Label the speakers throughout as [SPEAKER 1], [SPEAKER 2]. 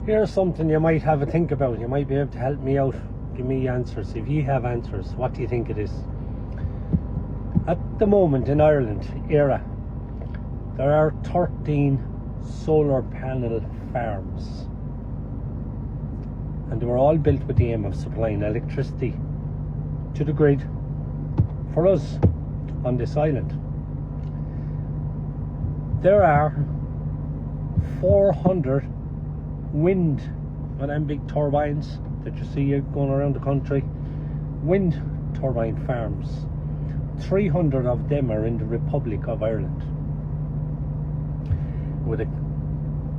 [SPEAKER 1] Here's something you might have a think about. You might be able to help me out. Give me answers. If you have answers, what do you think it is? At the moment in Ireland, there are 13 solar panel farms. And they were all built with the aim of supplying electricity to the grid for us on this island. There are 400 wind, and them big turbines that you see going around the country, wind turbine farms. 300 of them are in the Republic of Ireland, with a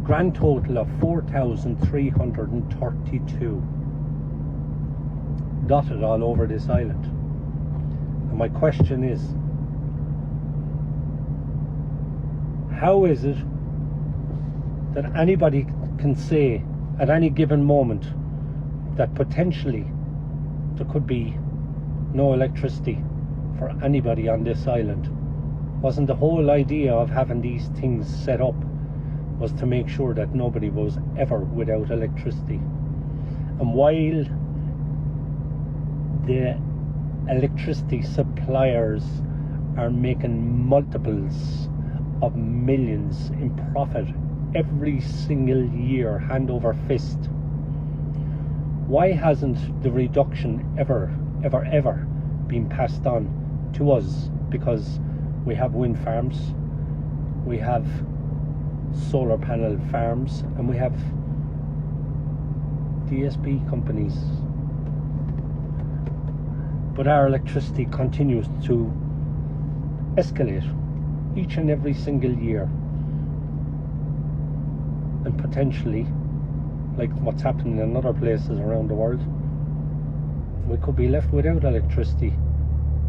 [SPEAKER 1] grand total of 4,332 dotted all over this island. And my question is, how is it that anybody can say at any given moment that potentially there could be no electricity for anybody on this island? Wasn't the whole idea of having these things set up was to make sure that nobody was ever without electricity? And while the electricity suppliers are making multiples of millions in profit every single year, hand over fist, why hasn't the reduction ever been passed on to us? Because we have wind farms, we have solar panel farms, and we have DSP companies, but our electricity continues to escalate each and every single year, and potentially, like what's happening in other places around the world, we could be left without electricity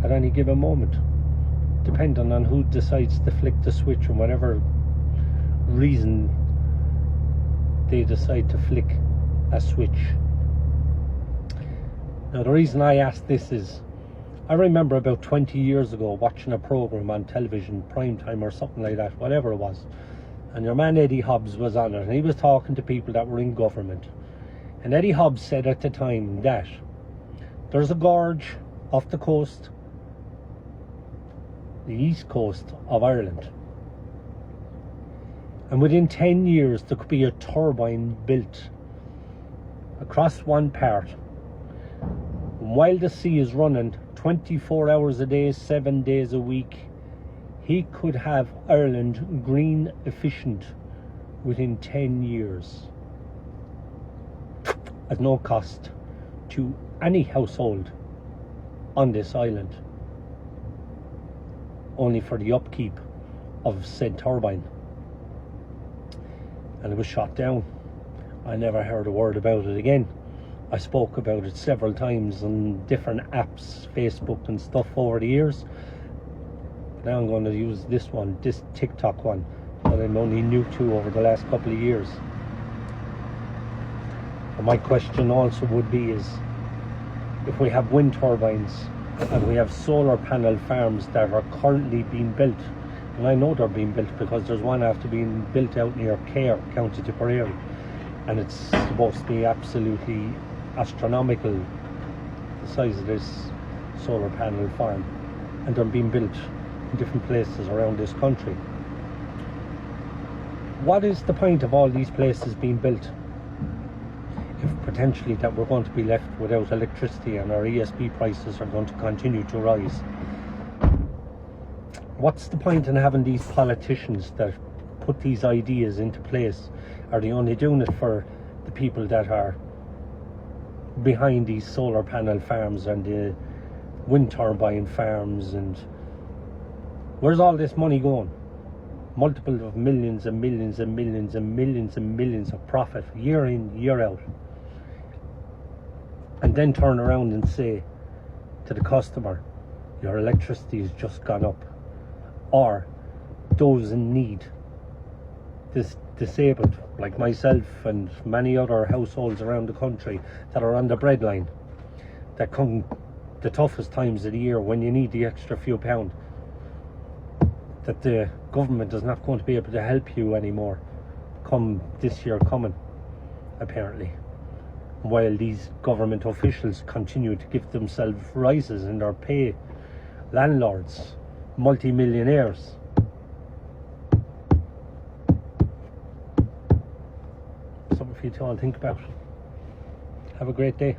[SPEAKER 1] at any given moment, depending on who decides to flick the switch, and whatever reason they decide to flick a switch. Now, the reason I ask this is, I remember about 20 years ago watching a program on television, prime time or something like that, whatever it was, and your man Eddie Hobbs was on it, and he was talking to people that were in government. And Eddie Hobbs said at the time that there's a gorge off the coast, the east coast of Ireland, and within 10 years there could be a turbine built across one part. And while the sea is running 24 hours a day, 7 days a week, he could have Ireland green efficient within 10 years at no cost to any household on this island, only for the upkeep of said turbine. And it was shot down. I never heard a word about it again. I spoke about it several times on different apps, Facebook and stuff over the years. Now I'm going to use this TikTok one that I'm only new to over the last couple of years. And my question also would be is, if we have wind turbines and we have solar panel farms that are currently being built, and I know they're being built because there's one after being built out near Cahir, County Tipperary, and it's supposed to be absolutely astronomical, the size of this solar panel farm, and they're being built in different places around this country. What is the point of all these places being built if potentially that we're going to be left without electricity and our ESB prices are going to continue to rise? What's the point in having these politicians that put these ideas into place? Are they only doing it for the people that are behind these solar panel farms and the wind turbine farms? And where's all this money going? Multiple of millions and millions and millions and millions and millions of profit year in, year out, and then turn around and say to the customer, your electricity has just gone up. Or those in need, this disabled like myself and many other households around the country that are on the breadline, that come the toughest times of the year when you need the extra few pound, that the government is not going to be able to help you anymore come this year coming. apparently, while these government officials continue to give themselves rises in their pay. Landlords, multi-millionaires. Something for you to all think about. Have a great day.